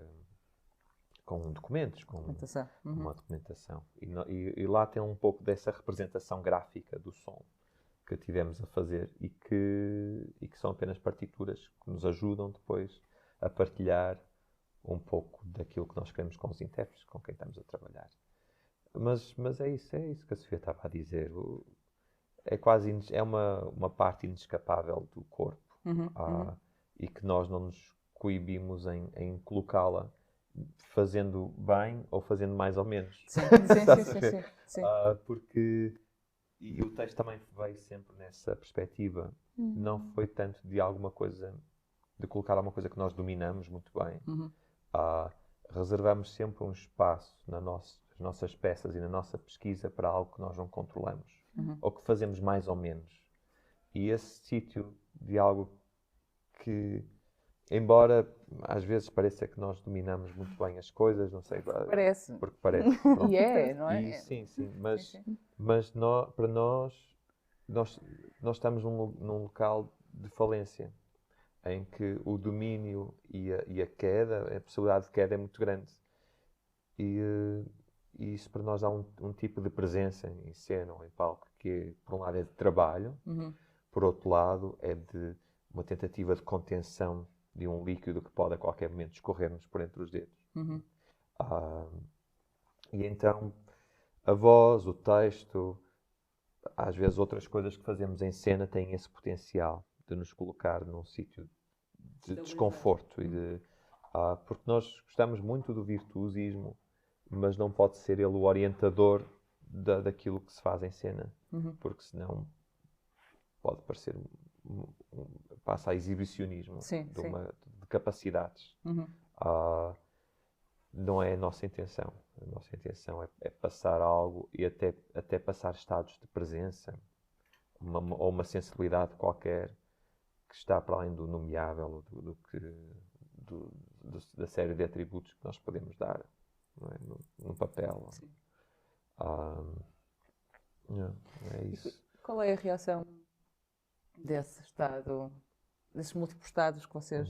documentos, com uma documentação. E lá tem um pouco dessa representação gráfica do som que tivemos a fazer e que e que são apenas partituras que nos ajudam depois a partilhar um pouco daquilo que nós queremos com os intérpretes, com quem estamos a trabalhar. Mas é isso que a Sofia estava a dizer. É uma parte inescapável do corpo e que nós não nos coibimos em colocá-la fazendo bem ou fazendo mais ou menos. Sim. Porque e o texto também veio sempre nessa perspectiva. Não foi tanto de alguma coisa, de colocar alguma coisa que nós dominamos muito bem. Reservamos sempre um espaço nas nossas peças e na nossa pesquisa para algo que nós não controlamos ou que fazemos mais ou menos. E esse sítio de algo que, embora às vezes pareça que nós dominamos muito bem as coisas, não sei, Parece. porque parece. E é, não é? Sim, mas para nós estamos num local de falência, em que o domínio e a queda, a possibilidade de queda é muito grande. E isso para nós dá um tipo de presença em cena ou em palco que, por um lado, é de trabalho, por outro lado, é de uma tentativa de contenção de um líquido que pode a qualquer momento escorrer-nos por entre os dedos. E então, a voz, o texto, às vezes outras coisas que fazemos em cena têm esse potencial de nos colocar num sítio de desconforto porque nós gostamos muito do virtuosismo, mas não pode ser ele o orientador daquilo que se faz em cena, porque senão pode parecer passa a exibicionismo de capacidades. Não é a nossa intenção. A nossa intenção é passar algo e até passar estados de presença ou uma sensibilidade qualquer que está para além do nomeável, da série de atributos que nós podemos dar, não é? No papel. É isso. E qual é a reação desse estado, desses múltiplos estados que vocês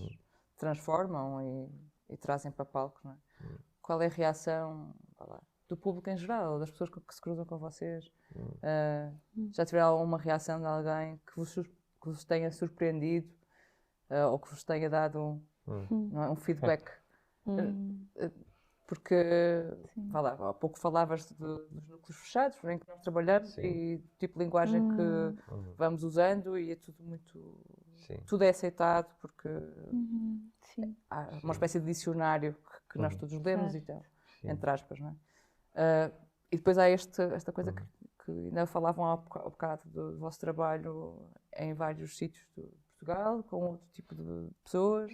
transformam e trazem para palco, não é? Qual é a reação do público em geral, das pessoas que se cruzam com vocês? Já tiveram alguma reação de alguém que vos tenha surpreendido ou que vos tenha dado não é, um feedback? Porque há pouco falavas dos núcleos fechados em que nós trabalhamos e o tipo de linguagem que vamos usando e é tudo muito... Tudo é aceitado porque há uma espécie de dicionário que nós todos lemos e tal, entre aspas, não é? E depois há esta coisa que ainda falavam há bocado do vosso trabalho em vários sítios de Portugal, com outro tipo de pessoas.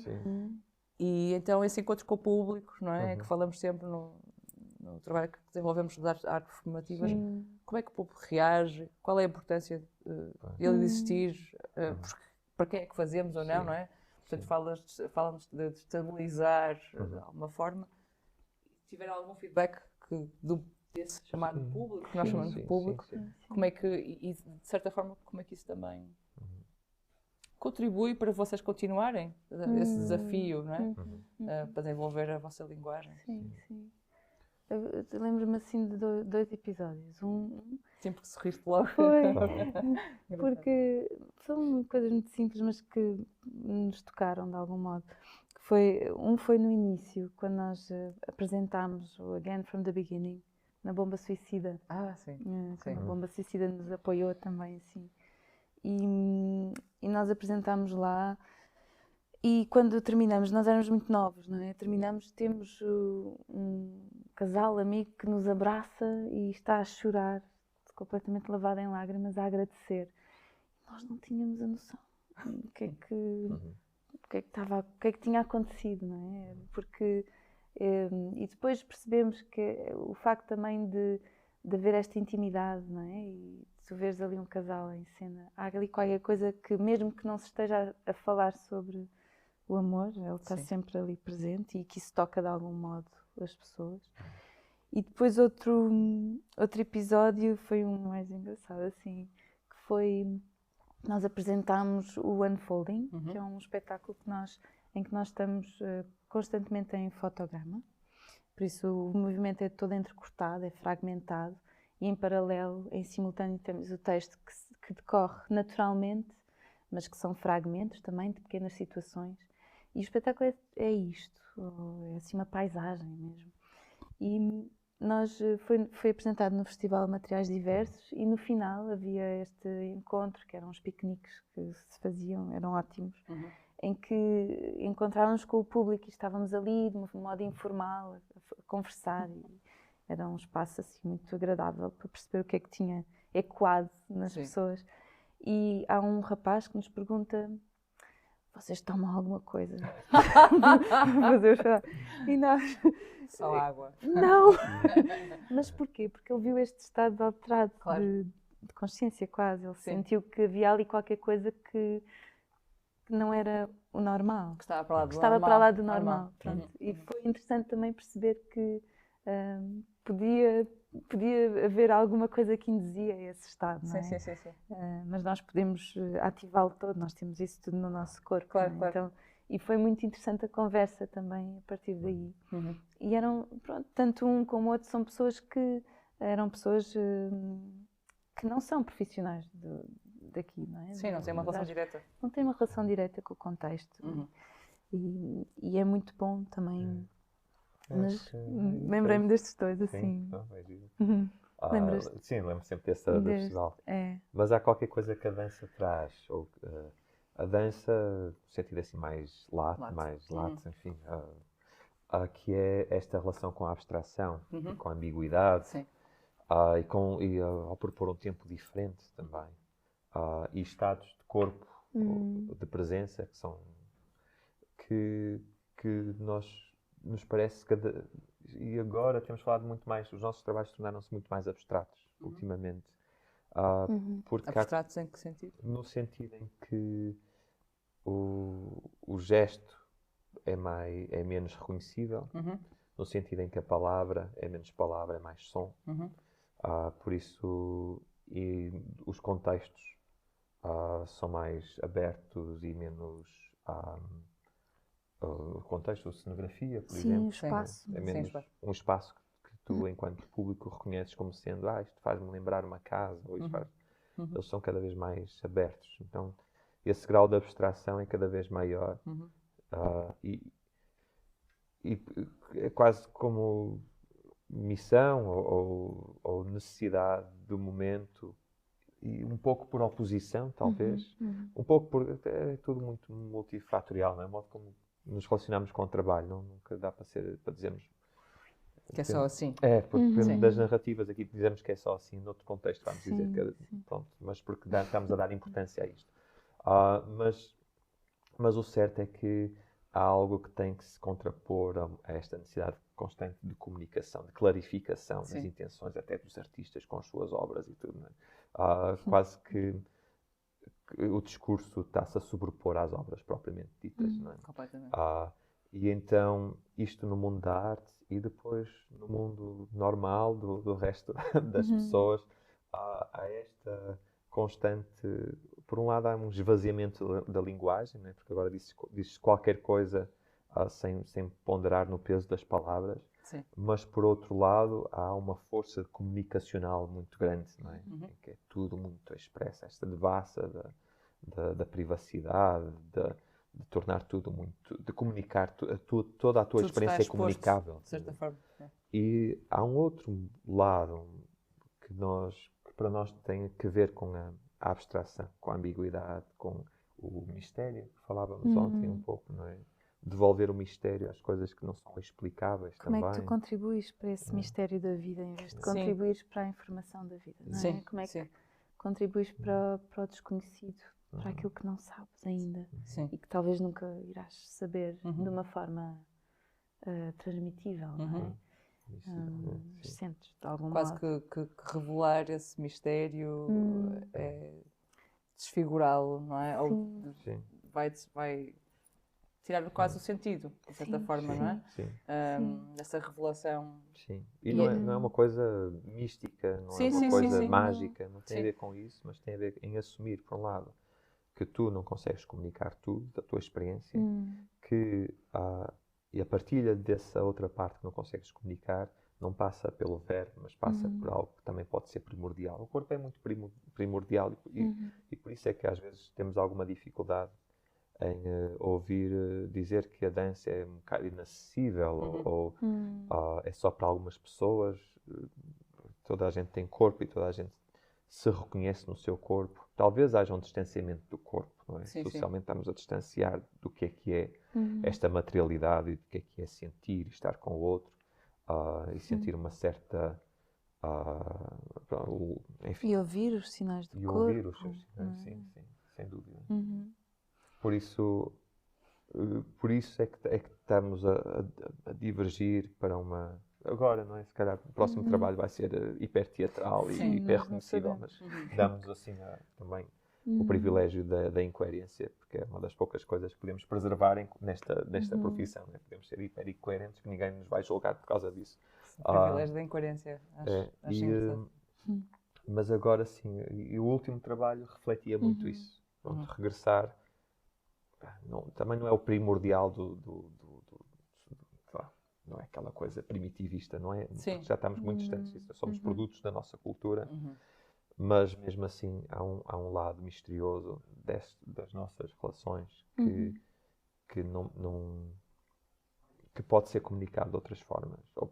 E então esse encontro com o público, não é? Que falamos sempre no trabalho que desenvolvemos das artes performativas. Como é que o público reage? Qual é a importância dele existir? Para quem é que fazemos ou não, não é? Portanto, falamos de estabilizar de alguma forma. Se tiver algum feedback desse chamado público, que nós chamamos de público, como é que, e de certa forma, como é que isso também contribui para vocês continuarem esse desafio, não é? Para desenvolver a vossa linguagem. Sim. Eu lembro-me assim de dois episódios. Sim, porque sorriste logo. Foi, porque são coisas muito simples, mas que nos tocaram de algum modo. Foi no início, quando nós apresentámos o Again from the Beginning, na Bomba Suicida. Sim. A Bomba Suicida nos apoiou também, assim. E nós apresentámos lá e quando terminamos, nós éramos muito novos, não é? Temos um casal amigo que nos abraça e está a chorar, completamente lavado em lágrimas, a agradecer. Nós não tínhamos a noção do que é que tinha acontecido, não é? Porque e depois percebemos que o facto também de haver esta intimidade, não é? E tu veres ali um casal em cena, há ali qualquer coisa que, mesmo que não se esteja a falar sobre o amor, ele está sempre ali presente e que isso toca de algum modo as pessoas. E depois outro episódio foi um mais engraçado, assim, que foi, nós apresentámos o Unfolding, que é um espetáculo em que nós estamos constantemente em fotograma, por isso o movimento é todo entrecortado, é fragmentado, e em paralelo, em simultâneo, temos o texto que decorre naturalmente, mas que são fragmentos também de pequenas situações. E o espetáculo é isto, é assim uma paisagem mesmo. E foi apresentado no Festival Materiais Diversos e no final havia este encontro, que eram os piqueniques que se faziam, eram ótimos, em que encontrávamos com o público e estávamos ali de um modo informal a conversar. E era um espaço assim muito agradável para perceber o que é que tinha ecoado nas pessoas. E há um rapaz que nos pergunta: vocês tomam alguma coisa? E nós... Só água. Não! Mas porquê? Porque ele viu este estado alterado de consciência quase. Ele sentiu que havia ali qualquer coisa que não era o normal. Que estava para lá do Estava normal. para lá do normal. Pronto. E foi interessante também perceber que podia haver alguma coisa que induzia esse estado, não é? Sim. Mas nós podemos ativá-lo todo, nós temos isso tudo no nosso corpo. Claro. Então, e foi muito interessante a conversa também a partir daí. E eram, pronto, tanto um como o outro são pessoas que eram pessoas que não são profissionais daqui, não é? Sim, não tem uma relação direta. Não tem uma relação direta com o contexto. E é muito bom também. Mas lembrei-me destes dois, assim. Lembras-te? Sim, lembro sempre do festival. Mas há qualquer coisa que a dança traz, ou a dança, no sentido assim mais lato, enfim, que é esta relação com a abstração, e com a ambiguidade, e ao propor um tempo diferente também, e estados de corpo, de presença, que nos parece e agora temos falado muito mais, os nossos trabalhos tornaram-se muito mais abstratos ultimamente. Porque abstratos em que sentido? No sentido em que o gesto é menos reconhecível, no sentido em que a palavra é menos palavra, é mais som. Por isso, e os contextos são mais abertos e menos... o contexto, a cenografia, por exemplo. O espaço. É menos um espaço que tu, enquanto público, reconheces como sendo isto faz-me lembrar uma casa, ou isto faz... Eles são cada vez mais abertos. Então, esse grau de abstração é cada vez maior. E é quase como missão ou necessidade do momento, e um pouco por oposição, talvez. Um pouco por... É tudo muito multifatorial, não é? O modo como nos relacionamos com o trabalho, nunca dá para dizermos que é só assim. Porque depende das narrativas, aqui dizemos que é só assim, noutro contexto vamos dizer que pronto, mas porque estamos a dar importância a isto. Mas o certo é que há algo que tem que se contrapor a esta necessidade constante de comunicação, de clarificação das intenções até dos artistas com as suas obras e tudo, não é? Quase que o discurso está-se a sobrepor às obras propriamente ditas, não é? Completamente. E então, isto no mundo da arte e depois no mundo normal do resto das pessoas, há esta constante... Por um lado, há um esvaziamento da linguagem, não é? Porque agora diz qualquer coisa sem ponderar no peso das palavras. Mas, por outro lado, há uma força comunicacional muito grande, não é? Em que é tudo muito expresso. Esta devassa da privacidade, de tornar tudo muito... de comunicar toda a tua tudo experiência é comunicável. De certa forma. E há um outro lado que para nós tem a ver com a abstração, com a ambiguidade, com o mistério, que falávamos ontem um pouco, não é? Devolver o mistério às coisas que não são explicáveis também. Como é que tu contribuis para esse mistério da vida, em vez de contribuires para a informação da vida, não é? Como é que contribuis para o desconhecido, para aquilo que não sabes ainda e que talvez nunca irás saber de uma forma transmitível, não é? Sentes de algum Quase modo. que revelar esse mistério é desfigurá-lo, não é? Ou vai tirar quase o sentido, de certa forma, não é? Essa revelação. E não é uma coisa mística, não é uma coisa mágica, não tem a ver com isso, mas tem a ver em assumir, por um lado, que tu não consegues comunicar tudo da tua experiência, e a partilha dessa outra parte que não consegues comunicar não passa pelo verbo, mas passa por algo que também pode ser primordial. O corpo é muito primordial e por isso é que às vezes temos alguma dificuldade em ouvir dizer que a dança é um bocado inacessível ou é só para algumas pessoas. Toda a gente tem corpo e toda a gente se reconhece no seu corpo. Talvez haja um distanciamento do corpo, não é? Sim, Socialmente estamos a distanciar do que é esta materialidade e do que é sentir e estar com o outro e sentir uma certa... enfim, E ouvir os sinais do e corpo. ouvir os seus sinais, sim, sem dúvida. Por isso é que estamos a divergir para uma... Agora, não é? Se calhar o próximo trabalho vai ser hiperteatral e Sim, hiper nós não reconhecível, mas sabemos. damos assim também o privilégio da incoerência, porque é uma das poucas coisas que podemos preservar nesta profissão. Né? Podemos ser hiper incoerentes, que ninguém nos vai julgar por causa disso. O privilégio da incoerência. Acho interessante. Mas agora sim, e o último trabalho refletia muito isso. Pronto, regressar também não é o primordial não é aquela coisa primitivista, não é? Sim. Já estamos muito distantes disso, somos produtos da nossa cultura, mas mesmo assim há um lado misterioso das nossas relações que que pode ser comunicado de outras formas, ou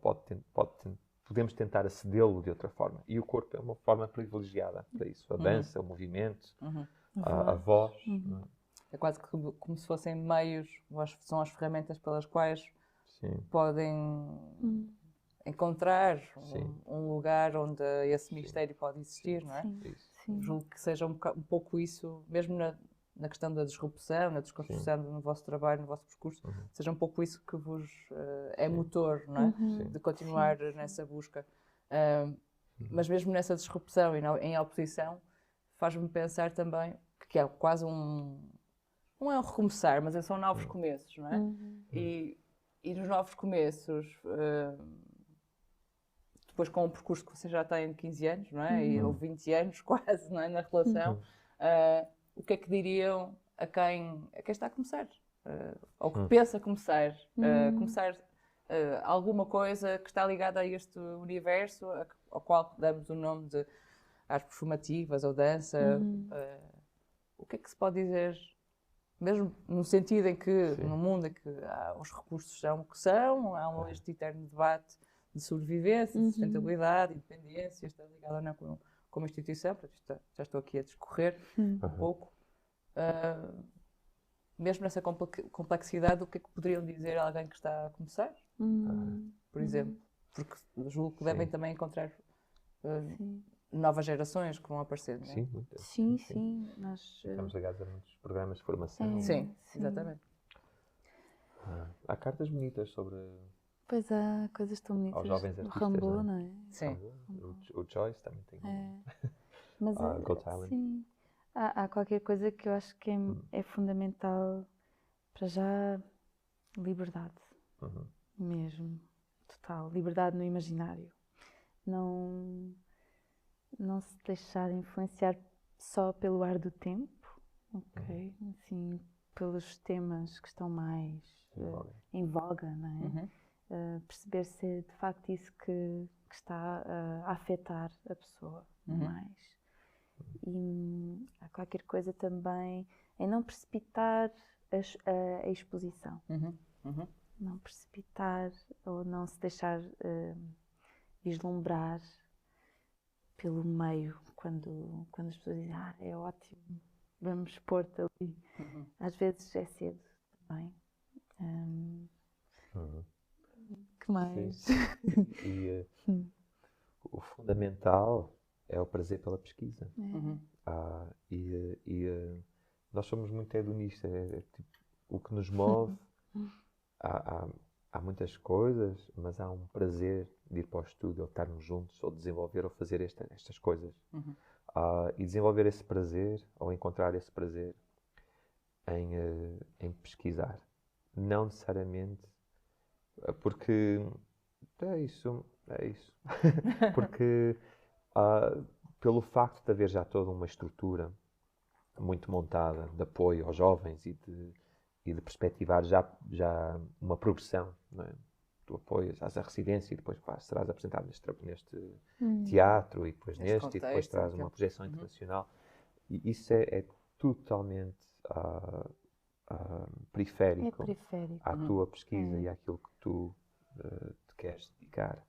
podemos tentar acedê-lo de outra forma. E o corpo é uma forma privilegiada para isso. A dança, o movimento, a voz. Não é? É quase que como se fossem meios, são as ferramentas pelas quais Sim. podem encontrar Sim. um lugar onde esse mistério pode existir, não é? Isso. Julgo que seja um pouco isso, mesmo na questão da disrupção, na desconstrução no vosso trabalho, no vosso percurso, seja um pouco isso que vos é motor, não é? De continuar nessa busca. Mas mesmo nessa disrupção e em oposição, faz-me pensar também que é quase não é um recomeçar, mas são novos começos, não é? E nos novos começos, depois com o percurso que você já tem de 15 anos, não é? Ou 20 anos quase, não é? Na relação, o que é que diriam a quem está a começar? Ou que pensa começar? Começar alguma coisa que está ligada a este universo, ao qual damos o nome de artes performativas ou dança. O que é que se pode dizer? Mesmo no sentido em que, no mundo em que os recursos são o que são, há este eterno debate de sobrevivência, de sustentabilidade, independência, está ligado ou não com uma instituição, portanto, já estou aqui a discorrer um pouco. Mesmo nessa complexidade, o que é que poderiam dizer a alguém que está a começar, por exemplo? Porque julgo que devem também encontrar novas gerações que vão aparecer, não é? Sim, muitas. Sim. Nós, Estamos ligados a muitos programas de formação. Sim, exatamente. Há cartas bonitas sobre Pois há coisas tão bonitas. aos jovens O artistas, Rambo, não é? não é? Sim. O Joyce também tem. Mas Got Talent. sim, há qualquer coisa que eu acho que é fundamental para já, liberdade mesmo, total, liberdade no imaginário, não se deixar influenciar só pelo ar do tempo, ok, assim, pelos temas que estão mais em voga, não é? Perceber se é de facto isso que está a afetar a pessoa mais. E há qualquer coisa também em não precipitar a exposição. Não precipitar ou não se deixar vislumbrar pelo meio quando as pessoas dizem é ótimo, vamos expor-te ali. Às vezes é cedo também. Que mais? E o fundamental é o prazer pela pesquisa. Nós somos muito hedonistas. Tipo, o que nos move, há muitas coisas, mas há um prazer de ir para o estúdio, ou estarmos juntos, ou desenvolver, ou fazer estas coisas. E desenvolver esse prazer, ou encontrar esse prazer em pesquisar. Não necessariamente, porque é isso. Porque pelo facto de haver já toda uma estrutura muito montada de apoio aos jovens e de perspectivar já uma progressão, não é? tu apoias, fazes a residência e depois serás apresentado neste teatro e depois Neste neste, e depois contexto, traz uma projeção internacional. E isso é totalmente periférico periférico. à tua pesquisa e àquilo que tu te queres dedicar.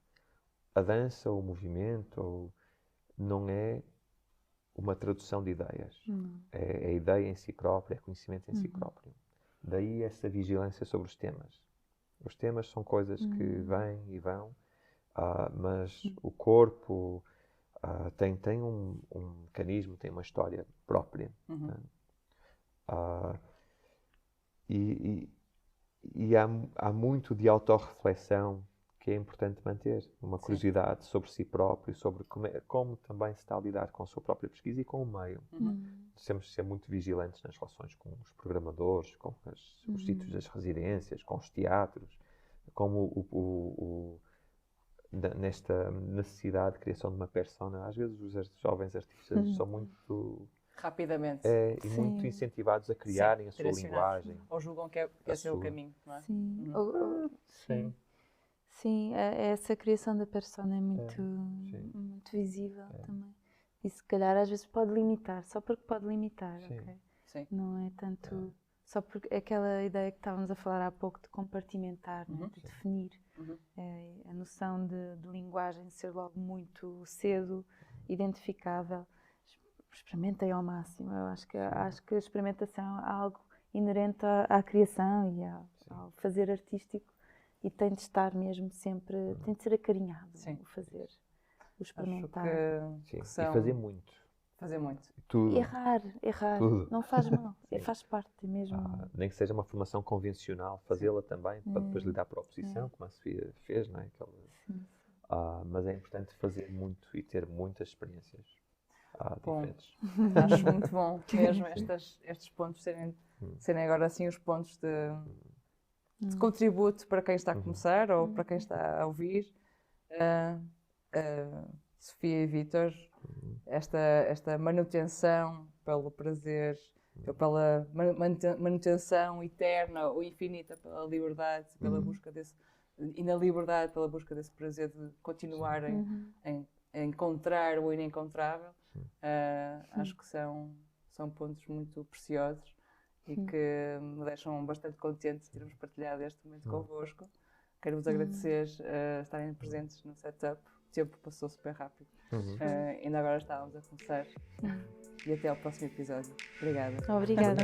A dança, ou o movimento, não é uma tradução de ideias. É a ideia em si própria, é conhecimento em si próprio. Daí essa vigilância sobre os temas. Os temas são coisas que vêm e vão, mas o corpo tem um mecanismo, tem uma história própria. Né? E há muito de autorreflexão que é importante manter. Uma curiosidade sobre si próprio, sobre como também se está a lidar com a sua própria pesquisa e com o meio. Temos de ser muito vigilantes nas relações com os programadores, com os sítios das residências, com os teatros, como nesta necessidade de criação de uma persona. Às vezes os jovens artistas são muito... Rapidamente. E muito incentivados a criarem a sua linguagem. Ou julgam que esse é o caminho, não é? Sim. Sim. Sim, essa criação da persona é muito visível também. E se calhar às vezes pode limitar, só porque pode limitar, ok? Sim. Não é tanto... Só porque aquela ideia que estávamos a falar há pouco de compartimentar, né? De definir. A noção de linguagem ser logo muito cedo identificável. Experimentem ao máximo. Eu acho que a experimentação é algo inerente à criação e ao fazer artístico. E tem de estar mesmo sempre, tem de ser acarinhado o fazer, o experimentar. Que são... E fazer muito. Fazer muito. Tudo. Errar. Tudo. Não faz mal, faz parte mesmo. Nem que seja uma formação convencional, fazê-la também, para depois lidar para a oposição, como a Sofia fez, não é? Mas é importante fazer muito e ter muitas experiências diferentes. Acho muito bom mesmo estes pontos serem agora assim os pontos de contributo para quem está a começar ou para quem está a ouvir. Sofia e Vítor, esta manutenção pelo prazer, pela manutenção eterna ou infinita pela liberdade, pela busca desse, e na liberdade pela busca desse prazer de continuarem a encontrar o inencontrável. Acho que são pontos muito preciosos e que me deixam bastante contente de termos partilhado este momento convosco. Quero-vos agradecer estarem presentes no setup. O tempo passou super rápido. Ainda agora estávamos a começar. E até ao próximo episódio. Obrigada. Obrigada.